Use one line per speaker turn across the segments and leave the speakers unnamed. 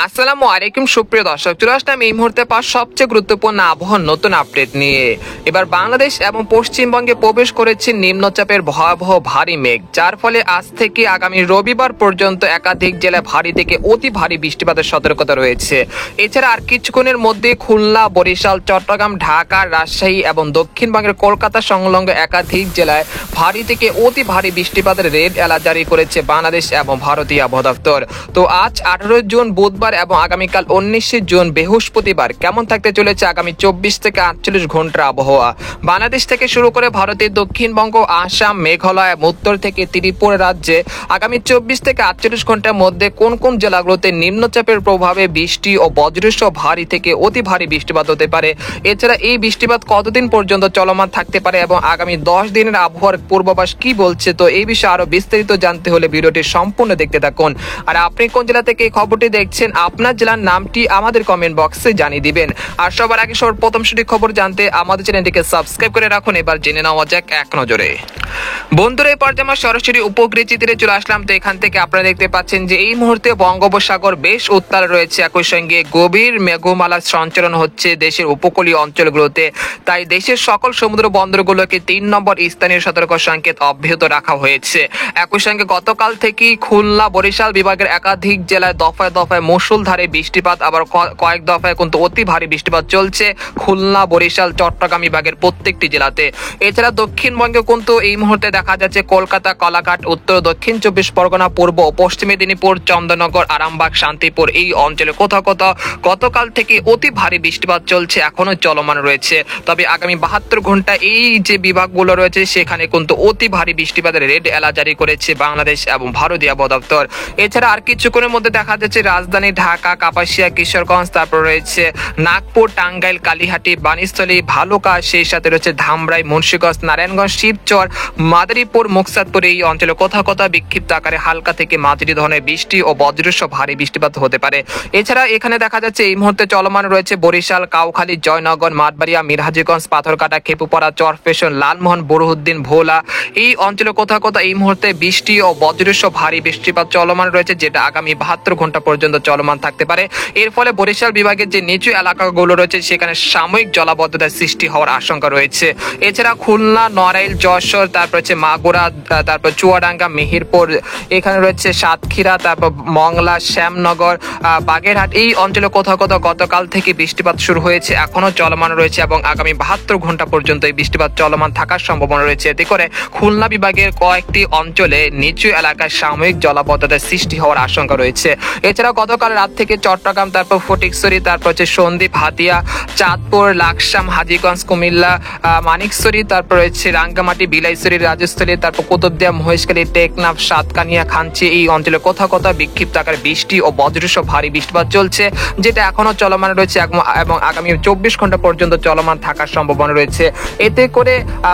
আসসালামু আলাইকুম সুপ্রিয় দর্শক, চলে আসলাম এই মুহূর্তে পাওয়া সবচেয়ে গুরুত্বপূর্ণ আবহাওয়ার নতুন আপডেট নিয়ে। এবার বাংলাদেশ এবং পশ্চিমবঙ্গে প্রবেশ করেছে নিম্নচাপের ভয়াবহ ভারী মেঘ, যার ফলে আজ থেকে আগামী রবিবার পর্যন্ত একাধিক জেলায় ভারী থেকে অতি ভারী বৃষ্টিপাতের সতর্কতা রয়েছে। এছাড়া আর কিছুক্ষণের মধ্যে খুলনা, বরিশাল, চট্টগ্রাম, ঢাকা, রাজশাহী এবং দক্ষিণবঙ্গের কলকাতা সংলগ্ন একাধিক জেলায় ভারী থেকে অতি ভারী বৃষ্টিপাতের রেড অ্যালার্ট জারি করেছে বাংলাদেশ এবং ভারতীয় আবহাওয়া দপ্তর। তো আজ 18 জুন বুধবার এবং আগামীকাল 19 জুন বৃহস্পতিবার কেমন থাকতে চলেছে আগামী 24 থেকে 48 ঘন্টার আবহাওয়া। বাংলাদেশ থেকে শুরু করে ভারতের দক্ষিণবঙ্গ, আসাম, মেঘালয়, উত্তর থেকে ত্রিপুরা রাজ্যে আগামী 24 থেকে 48 ঘন্টার মধ্যে কোন কোন জেলাগুলোতে নিম্নচাপের প্রভাবে বৃষ্টি ও বজ্রসহ ভারী থেকে অতি ভারী বৃষ্টিপাত হতে পারে। এছাড়া এই বৃষ্টিপাত কতদিন পর্যন্ত চলমান থাকতে পারে এবং আগামী 10 দিনের আবহাওয়ার পূর্বাভাস কি বলছে, তো এই বিষয়ে আরো বিস্তারিত জানতে হলে ভিডিওটি সম্পূর্ণ দেখতে থাকুন। আর আপনি কোন জেলা থেকে এই খবরটি দেখছেন, আপনার জেলার নামটি আমাদের কমেন্ট বক্সে জানিয়ে দিবেন। আর সবার আগে সর্বপ্রথম সঠিক খবর জানতে আমাদের চ্যানেলটিকে সাবস্ক্রাইব করে রাখুন। এবার জেনে নেওয়া যাক এক নজরে। বন্ধুরা, এই পর্যায়ে আমরা সরাসরি উপগ্রহ চিত্রে চলে আসলাম। তো এখান থেকে আপনারা দেখতে পাচ্ছেন যে এই মুহূর্তে বঙ্গোপসাগর বেশ উত্তাল রয়েছে, একই সঙ্গে গভীর মেঘমালা সঞ্চালন হচ্ছে দেশের উপকূলীয় অঞ্চলগুলোতে। তাই দেশের সকল সমুদ্র বন্দরগুলোকে 3 নম্বর স্থানীয় সতর্ক সংকেত অব্যাহত রাখা হয়েছে। একই সঙ্গে গতকাল থেকেই খুলনা, বরিশাল বিভাগের একাধিক জেলায় দফায় দফায় মুষলধারে বৃষ্টিপাত, আবার কয়েক দফায় কিন্তু অতি ভারী বৃষ্টিপাত চলছে খুলনা, বরিশাল, চট্টগ্রাম বিভাগের প্রত্যেকটি জেলাতে। এছাড়া দক্ষিণবঙ্গে কিন্তু এই মুহূর্তে দেখা যাচ্ছে কলকাতা, কলাঘাট, উত্তর দক্ষিণ 24 পরগনা, পূর্ব ও পশ্চিম মেদিনীপুর, চন্দননগর, আরামবাগ, শান্তিপুর এই অঞ্চলে কোথাও কোথাও গতকাল থেকে অতি ভারী বৃষ্টিপাত চলছে, এখনো চলমান রয়েছে। তবে আগামী 72 ঘন্টা এই যে বিভাগগুলো রয়েছে সেখানে কিন্তু অতি ভারী বৃষ্টিপাতের রেড অ্যালার্ট জারি করেছে বাংলাদেশ এবং ভারতীয় আবহাওয়া দপ্তর। এছাড়া আর কিছুক্ষণের মধ্যে দেখা যাচ্ছে রাজধানী ঢাকা, কাপাসিয়া, কিশোরগঞ্জ, তারপর রয়েছে নাগপুর, টাঙ্গাইল, কালীহাটি, বাণীস্থলী, ভালুকা, সেই সাথে রয়েছে ধামরাই, মুন্সিগঞ্জ, নারায়ণগঞ্জ, শিবচর, মাদারীপুর, মুকসাদপুর এই অঞ্চলে কোথাও কোথাও বিক্ষিপ্ত আকারে হালকা থেকে মাঝারি ধরনের বৃষ্টি ও বজ্রসহ ভারী বৃষ্টিপাত হতে পারে। এছাড়া এখানে দেখা যাচ্ছে এই মুহূর্তে চলমান রয়েছে বরিশাল, কাউখালী, জয়নগর, মাঠবাড়িয়া, মিরহাজিগঞ্জ, পাথরকাটা, খেপুপাড়া, চরফেশন, লালমোহন, বরুহুদ্দিন, ভোলা এই অঞ্চলে কোথাও কোথাও এই মুহূর্তে বৃষ্টি ও বজ্রসহ ভারী বৃষ্টিপাত চলমান রয়েছে, যেটা আগামী 72 ঘন্টা পর্যন্ত চলমান থাকতে পারে। এর ফলে বরিশাল বিভাগের যে নিচু এলাকাগুলো রয়েছে সেখানে সাময়িক জলাবদ্ধতার সৃষ্টি হওয়ার আশঙ্কা রয়েছে। এছাড়া খুলনা, নড়াইল, যশোর, তারপর হচ্ছে মাগুরা, তারপর চুয়াডাঙ্গা, মেহেরপুর, এখানে রয়েছে সাতক্ষীরা, তারপর মংলা, শ্যামনগর, বাগেরহাট এই অঞ্চলে কোথাও কোথাও গতকাল থেকে বৃষ্টিপাত শুরু হয়েছে, এখনো চলমান রয়েছে এবং আগামী 72 ঘন্টা পর্যন্ত এই বৃষ্টিপাত চলমান থাকার সম্ভাবনা রয়েছে। এতে করে খুলনা বিভাগের কয়েকটি অঞ্চলে নিচু এলাকায় সাময়িক জলাবদ্ধতার সৃষ্টি হওয়ার আশঙ্কা রয়েছে। এছাড়া গতকাল রাত থেকে চট্টগ্রাম, তারপর ফটিকছড়ি, তারপর হচ্ছে সন্দ্বীপ, হাতিয়া, চাঁদপুর, লাকসাম, হাজীগঞ্জ, কুমিল্লা, মানিকছড়ি, তারপর হচ্ছে রাঙ্গামাটি, বিলাইছড়ি, রাজস্থলী, তারপর কুতুবদিয়া, মহেশখালী, টেকনাফ, সাতকানিয়া, খানচি এই অঞ্চলে কোথাও কোথাও বিক্ষিপ্ত আকারে বৃষ্টি ও বজ্রসহ ভারী বৃষ্টিপাত চলছে, যেটা এখনো চলমান রয়েছে এবং আগামী 24 ঘন্টা পর্যন্ত চলমান থাকার সম্ভাবনা রয়েছে। এতে করে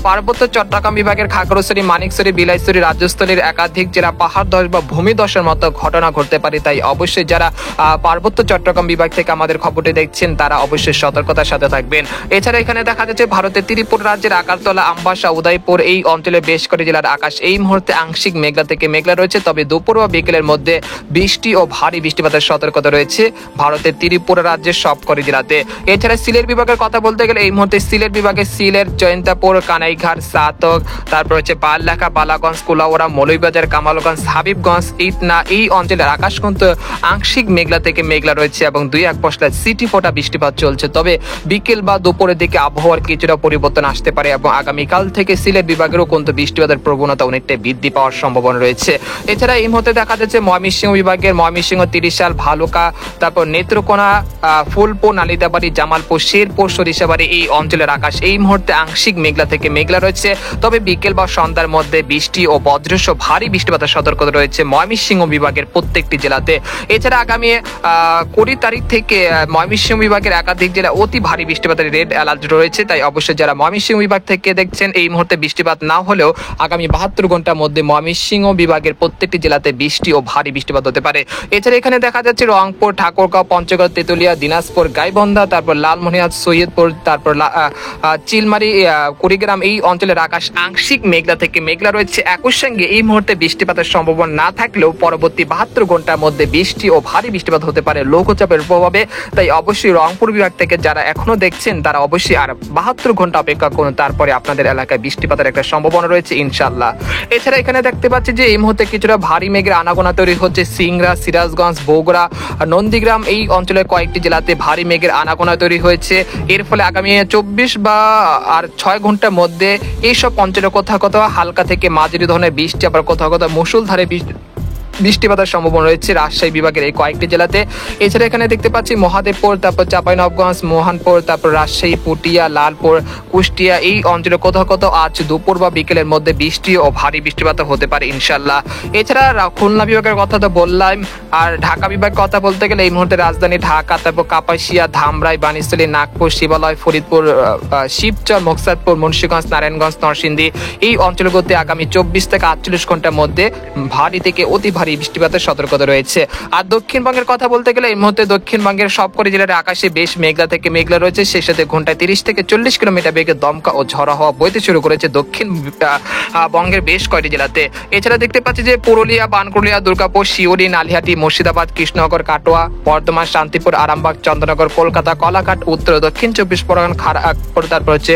পার্বত্য চট্টগ্রাম বিভাগের খাগড়াছড়ি, মানিকছড়ি, বিলাইছড়ি, রাজস্থলীর একাধিক জেলা পাহাড় ধস বা ভূমিধসের মতো ঘটনা ঘটতে পারে। তাই অবশ্যই যারা পার্বত্য চট্টগ্রাম বিভাগ থেকে আমাদের খবরটি দেখছেন তারা অবশ্যই সতর্কতার সাথে থাকবেন। এছাড়া এখানে দেখা যাচ্ছে ভারতের ত্রিপুরা রাজ্যের আকারতলা, আমবাসা, উদয়পুর এই অঞ্চলে বেশ করে জেলার আকাশ এই মুহূর্তে আংশিক মেঘলা থেকে মেঘলা রয়েছে, তবে দুপুর বা বিকেলের মধ্যে বৃষ্টি ও ভারী বৃষ্টিপাতের সতর্কতা রয়েছে ভারতের ত্রিপুরা রাজ্যের সবকটি জেলাতে। এছাড়া সিলেট বিভাগের কথা বলতে গেলে এই মুহূর্তে সিলেট বিভাগে সিলেট, জয়ন্তাপুর, কানাইঘাট, সাতক, তারপর হচ্ছে পাললাখা, বালাগঞ্জ, কুলাউড়া, মৌলভীবাজার, কামালগঞ্জ, হাবিবগঞ্জ, ইটনা এই অঞ্চলের আকাশ কিন্তু আংশিক মেঘলা থেকে মেঘলা রয়েছে এবং 2-1 পশলা সিটি ফোটা বৃষ্টিপাত চলছে। তবে বিকেল বা দুপুরের দিকে আবহাওয়ার কিছুটা পরিবর্তন আসতে পারে এবং আগামীকাল থেকে সিলেট বিভাগেরও কিন্তু বৃষ্টিপাতের প্রবণতা অনেকটা বৃদ্ধি পাওয়ার সম্ভাবনা রয়েছে। এছাড়া এই মুহূর্তে দেখা যাচ্ছে ময়মনসিংহ বিভাগের ময়মনসিংহ, তিরিশাল, ভালুকা, তারপর নেত্রকোনা, ফুলপুর, নালিতাবাড়ি, জামালপুর, শেরপুর, সরিষাবাড়ি এই অঞ্চলের আকাশ এই মুহূর্তে আংশিক মেঘলা থেকে মেঘলা রয়েছে, তবে বিকেল বা সন্ধ্যার মধ্যে বৃষ্টি ও বজ্রসহ ভারী বৃষ্টিপাতের সতর্কতা রয়েছে ময়মনসিংহ বিভাগের প্রত্যেকটি জেলাতে। এছাড়া আগামী 20 তারিখ থেকে ময়মনসিংহ বিভাগের একাধিক জেলা অতি ভারী বৃষ্টিপাতের রেড অ্যালার্ট রয়েছে। তাই অবশ্যই যারা ময়মনসিংহ বিভাগ থেকে দেখছেন এই মুহূর্তে বৃষ্টিপাত না হলেও আগামী 72 ঘন্টার মধ্যে ময়মনসিংহ বিভাগের প্রত্যেকটি জেলাতে বৃষ্টি ও ভারী বৃষ্টিপাত হতে পারে। এছাড়া এখানে দেখা যাচ্ছে রংপুর, ঠাকুরগাঁও, পঞ্চগড়, তেতুলিয়া, দিনাজপুর, গাইবান্ধা, তারপর লালমনিরহাট, সৈয়দপুর, তারপর চিলমারি, কুড়িগ্রাম এই অঞ্চলের আকাশ আংশিক মেঘলা থেকে মেঘলা রয়েছে। একই সঙ্গে এই মুহূর্তে বৃষ্টিপাতের সম্ভাবনা না থাকলেও পরবর্তী 72 ঘন্টার মধ্যে বৃষ্টি ও ভারী বৃষ্টিপাত হতে পারে লঘুচাপের প্রভাবে। তাই অবশ্যই রংপুর বিভাগ থেকে যারা এখনো দেখছেন তারা অবশ্যই আর 72 ঘন্টা অপেক্ষা করুন, তারপরে আপনাদের এলাকায় বৃষ্টিপাতের একটা সম্ভাবনা রয়েছে ইনশাল্লাহ। এছাড়া এখানে দেখতে পাচ্ছি যে এই মুহূর্তে কিছুটা ভারী মেঘের আনাগোনা তৈরি হচ্ছে সিংড়া, সিরাজগঞ্জ, বগুড়া, নন্দীগ্রাম এই অঞ্চলের কয়েকটি জেলাতে ভারী মেঘের আনাগোনা তৈরি হয়েছে। এর ফলে আগামী 24 বা আর 6 ঘন্টার মধ্যে এইসব অঞ্চলে কোথাও কোথাও হালকা থেকে মাঝারি ধরনের বৃষ্টি, আবার কোথাও কোথাও মুষলধারে বৃষ্টিপাতের সম্ভাবনা রয়েছে রাজশাহী বিভাগের এই কয়েকটি জেলাতে। এছাড়া এখানে দেখতে পাচ্ছি মহাদেবপুর, তারপর চাঁপাইনবাবগঞ্জ, মোহনপুর, তারপর রাজশাহী, পুটিয়া, লালপুর, কুষ্টিয়া এই অঞ্চলে কোথাও কোথাও আজ দুপুর বা বিকেলের মধ্যে বৃষ্টি ও ভারী বৃষ্টিপাত হতে পারে ইনশাল্লাহ। এছাড়া খুলনা বিভাগের কথা তো বললাম, আর ঢাকা বিভাগের কথা বলতে গেলে এই মুহূর্তে রাজধানী ঢাকা, তারপর কাপাসিয়া, ধামরাই, বাণিজ্যস্থলী, নাগপুর, শিবালয়, ফরিদপুর, শিবচর, মোকসাদপুর, মুন্সিগঞ্জ, নারায়ণগঞ্জ, নরসিংদী এই অঞ্চলগুলোতে আগামী 24 থেকে 48 ঘন্টার মধ্যে ভারী থেকে অতি ভারী বৃষ্টিপাতের সতর্কতা রয়েছে। আর দক্ষিণবঙ্গের কথা বলতে গেলে এই মুহূর্তে দক্ষিণবঙ্গের সবকটি জেলার আকাশে বেশ মেঘলা থেকে মেঘলা রয়েছে, সেই সাথে ঘন্টায় 30 থেকে 40 কিলোমিটার বেগে দমকা ও ঝড়ো হাওয়া বইতে শুরু করেছে দক্ষিণ বঙ্গের বেশ কয়েকটি জেলাতে। এছাড়া দেখতে পাচ্ছি যে পুরুলিয়া, বানকুড়িয়া, দুর্গাপুর, শিউরি, নালিহাটি, মুর্শিদাবাদ, কৃষ্ণনগর, কাটোয়া, বর্ধমান, শান্তিপুর, আরামবাগ, চন্দ্রনগর, কলকাতা, কলাঘাট, উত্তর দক্ষিণ 24 পরগনা, খড়গপুর, তারপর হচ্ছে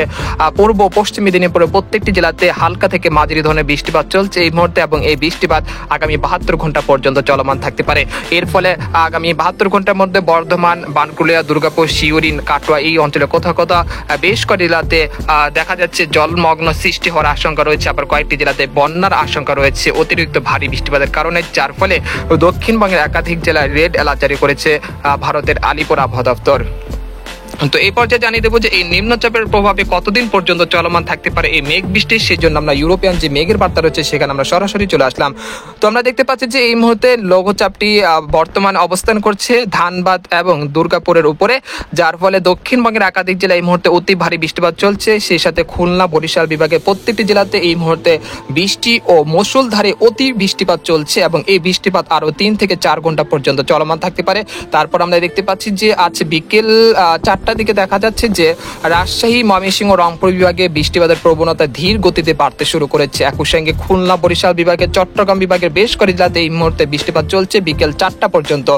পূর্ব পশ্চিম মেদিনীপুরের প্রত্যেকটি জেলাতে হালকা থেকে মাঝারি ধরনের বৃষ্টিপাত চলছে এই মুহূর্তে, এবং এই বৃষ্টিপাত আগামী 72 ঘন্টা পর্যন্ত চলমান থাকতে পারে। এর ফলে আগামী 72 ঘন্টার মধ্যে বর্ধমান, বানকুড়িয়া, দুর্গাপুর, শিউরি, কাটোয়া এই অঞ্চলে কোথাও কোথাও বেশ কয়েকটি জেলাতে দেখা যাচ্ছে জলমগ্ন সৃষ্টি হওয়ার আশঙ্কা রয়েছে, আবার কয়েকটি জেলাতে বন্যার আশঙ্কা রয়েছে অতিরিক্ত ভারী বৃষ্টিপাতের কারণে, যার ফলে দক্ষিণবঙ্গের একাধিক জেলায় রেড অ্যালার্ট জারি করেছে ভারতের আলিপুর আবহাওয়া দপ্তর। তো এই পর্যায়ে জানিয়ে দেবো যে এই নিম্নচাপের প্রভাবে কতদিন পর্যন্ত চলমান থাকতে পারে এই মেঘ বৃষ্টি, সেই জন্য আমরা ইউরোপিয়ান যে মেঘের বার্তা রয়েছে সেখানে আমরা সরাসরি চলে আসলাম। তো আমরা দেখতে পাচ্ছি যে এই মুহূর্তে লঘুচাপটি বর্তমানে অবস্থান করছে ধানবাদ এবং দুর্গাপুরের উপরে, যার ফলে দক্ষিণবঙ্গের একাধিক জেলায় এই মুহূর্তে অতি ভারী বৃষ্টিপাত চলছে, সেই সাথে খুলনা, বরিশাল বিভাগের প্রত্যেকটি জেলাতে এই মুহূর্তে বৃষ্টি ও মুষলধারে অতি বৃষ্টিপাত চলছে, এবং এই বৃষ্টিপাত আরো 3 থেকে 4 ঘন্টা পর্যন্ত চলমান থাকতে পারে। তারপর আমরা দেখতে পাচ্ছি যে আজ বিকেল 4টার দিকে দেখা যাচ্ছে যে রাজশাহী, ময়মনসিংহ, রংপুর বিভাগে বৃষ্টিপাতের প্রবণতা ধীর গতিতে বাড়তে শুরু করেছে। একই সঙ্গে খুলনা, বরিশাল বিভাগের, চট্টগ্রাম বিভাগের বেশ কয়েকটি জেলাতে এই মুহূর্তে বৃষ্টিপাত চলছে বিকেল 4টা পর্যন্ত।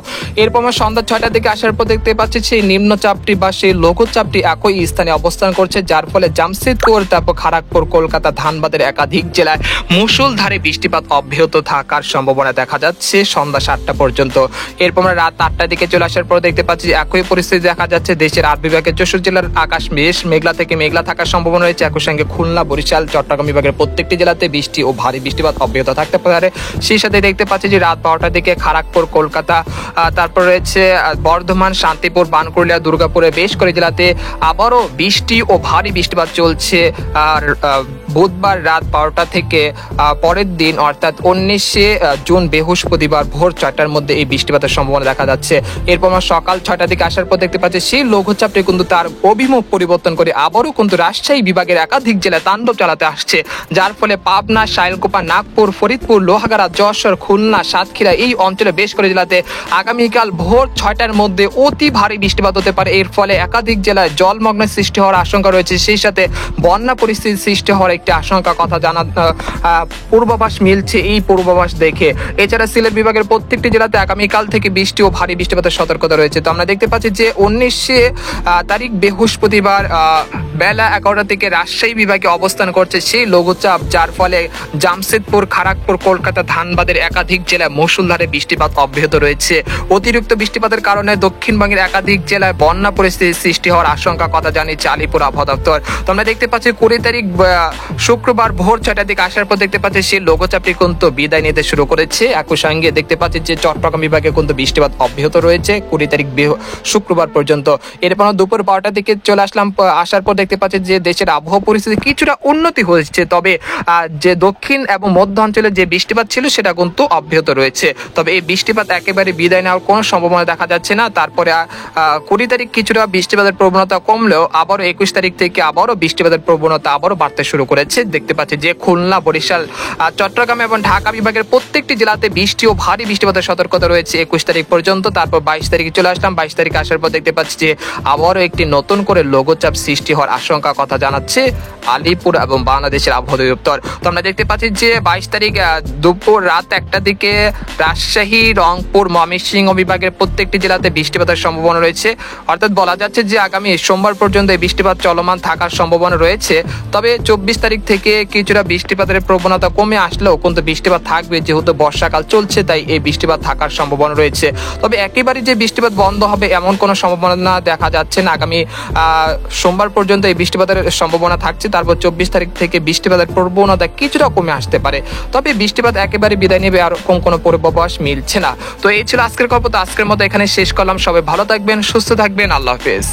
এরপর সন্ধ্যা 6টার দিকে আসার পর দেখতে পাচ্ছি সেই নিম্নচাপটি বা সেই লঘুচাপটি একই স্থানে অবস্থান করছে, যার ফলে জামশেদপুর, তারপর খড়গপুর, কলকাতা, ধানবাদের একাধিক জেলায় মুষলধারে বৃষ্টিপাত অব্যাহত থাকার সম্ভাবনা দেখা যাচ্ছে সন্ধ্যা 7টা পর্যন্ত। এরপর রাত 8টার দিকে চলে আসার পর দেখতে পাচ্ছি একই পরিস্থিতি দেখা যাচ্ছে দেশের 8 বিভাগের 64 জেলার আকাশ বেশ মেঘলা থেকে মেঘলা থাকার সম্ভাবনা রয়েছে। একই সঙ্গে খুলনা, বরিশাল, চট্টগ্রাম বিভাগের প্রত্যেকটি জেলাতে বৃষ্টি ও ভারী বৃষ্টিপাত অব্যাহত থাকতে পারে। সেই সাথে দেখতে পাচ্ছি যে রাত 12টার দিকে খড়গপুর, কলকাতা, তারপর রয়েছে বর্ধমান, শান্তিপুর, বানকুড়িয়া, দুর্গাপুরে বেশ কয়েকটি জেলাতে আবারও বৃষ্টি ও ভারী বৃষ্টিপাত চলছে। আর বুধবার রাত 12টা থেকে পরের দিন অর্থাৎ 19শে জুন বৃহস্পতিবার ভোর 6টার মধ্যে এই বৃষ্টিপাতের সম্ভাবনা দেখা যাচ্ছে। এরপর সকাল 6টার দিকে আসার পর দেখতে পাচ্ছি সেই লঘুচাপটি কিন্তু তার অভিমুখ পরিবর্তন করে আবারও কিন্তু রাজশাহী বিভাগের একাধিক জেলায় তাণ্ডব চালাতে আসছে, যার ফলে পাবনা, শাইলকুপা, নাগপুর, ফরিদপুর, লোহাগাড়া, যশোর, খুলনা, সাতক্ষীরা এই অঞ্চলে বেশ করে জেলাতে আগামীকাল ভোর 6টার মধ্যে অতি ভারী বৃষ্টিপাত হতে পারে। এর ফলে একাধিক জেলায় জলমগ্ন সৃষ্টি হওয়ার আশঙ্কা রয়েছে, সেই সাথে বন্যা পরিস্থিতি সৃষ্টি হওয়ার একটি আশঙ্কা কথা জানা পূর্বাভাস মিলছে এই পূর্বাভাস দেখে। এছাড়া সিলেট বিভাগের প্রত্যেকটি জেলাতে আগামীকাল থেকে বৃষ্টি ও ভারী বৃষ্টিপাতের সতর্কতা রয়েছে। তো আমরা দেখতে পাচ্ছি যে 19শে তারিখ বৃহস্পতিবার বেলা 11টা থেকে রাজশাহী বিভাগে অবস্থান করছে সেই লঘুচাপ, যার ফলে জামশেদপুর, খড়গপুর, কলকাতা, ধানবাদের একাধিক জেলায় মুষলধারে বৃষ্টিপাত অব্যাহত রয়েছে। অতিরিক্ত বৃষ্টিপাতের কারণে দক্ষিণবঙ্গের একাধিক জেলায় বন্যা পরিস্থিতির সৃষ্টি হওয়ার আশঙ্কা কথা জানিয়েছে আলিপুর আবহাওয়া দপ্তর। তো আমরা দেখতে পাচ্ছি 20 তারিখ শুক্রবার ভোর 6টার দিকে আসার পর দেখতে পাচ্ছি সেই লঘুচাপটি কিন্তু বিদায় নিতে শুরু করেছে। একই সঙ্গে দেখতে পাচ্ছি যে চট্টগ্রাম বিভাগে কিন্তু বৃষ্টিপাত অব্যাহত রয়েছে 20 তারিখ শুক্রবার পর্যন্ত। এরপর দুপুর 12টার দিকে চলে আসলাম, আসার পর দেখতে পাচ্ছি যে দেশের আবহাওয়া পরিস্থিতি কিছুটা উন্নতি হয়েছে, তবে যে দক্ষিণ এবং মধ্য অঞ্চলে যে বৃষ্টিপাত ছিল সেটা কিন্তু অব্যাহত রয়েছে। তবে এই বৃষ্টিপাত একেবারে বিদায় নেওয়ার কোনো সম্ভাবনা দেখা যাচ্ছে না। তারপরে 20 তারিখ কিছুটা বৃষ্টিপাতের প্রবণতা কমলেও আবারও 21 তারিখ থেকে আবারও বৃষ্টিপাতের প্রবণতা আবারও বাড়তে শুরু করে করেছে। দেখতে পাচ্ছি যে খুলনা, বরিশাল, চট্টগ্রাম এবং ঢাকা বিভাগের প্রত্যেকটি জেলাতে বৃষ্টি ও ভারী বৃষ্টিপাতের সতর্কতা রয়েছে 21 তারিখ পর্যন্ত। তারপর 22 তারিখে চলে আসলাম। 22 তারিখে আসার পর দেখতে পাচ্ছি যে আবারও একটি নতুন করে লঘুচাপ সৃষ্টি হওয়ার আশঙ্কা কথা জানাচ্ছে আলিপুর এবং বাংলাদেশের আবহাওয়া দপ্তর। তো আমরা দেখতে পাচ্ছি যে 22 তারিখ দুপুর রাত 1টার দিকে রাজশাহী, রংপুর, ময়মনসিংহ বিভাগের প্রত্যেকটি জেলাতে বৃষ্টিপাতের সম্ভাবনা রয়েছে। অর্থাৎ বলা যাচ্ছে যে আগামী সোমবার পর্যন্ত এই বৃষ্টিপাত চলমান থাকার সম্ভাবনা রয়েছে। তবে 24 তারিখ থেকে কিছুটা বৃষ্টিপাতের প্রবণতা কমে আসলেও কিন্তু বৃষ্টিপাত থাকবে, যেহেতু বর্ষাকাল চলছে তাই এই বৃষ্টিপাত থাকার সম্ভাবনা রয়েছে। তবে একেবারে যে বৃষ্টিপাত বন্ধ হবে এমন কোনো সম্ভাবনা দেখা যাচ্ছে না। আগামী সোমবার পর্যন্ত এই বৃষ্টিপাতের সম্ভাবনা থাকছে। তারপর 24 তারিখ থেকে বৃষ্টিপাতের প্রবণতা কিছুটা কমে আসতে পারে। তবে বৃষ্টিপাত একেবারে বিদায় নেবে আর কোনো পূর্বাভাস মিলছে না। তো এই ছিল আজকের গল্প। তো আজকের মতো এখানে শেষ করলাম। সবাই ভালো থাকবেন, সুস্থ থাকবেন। আল্লাহ হাফেজ।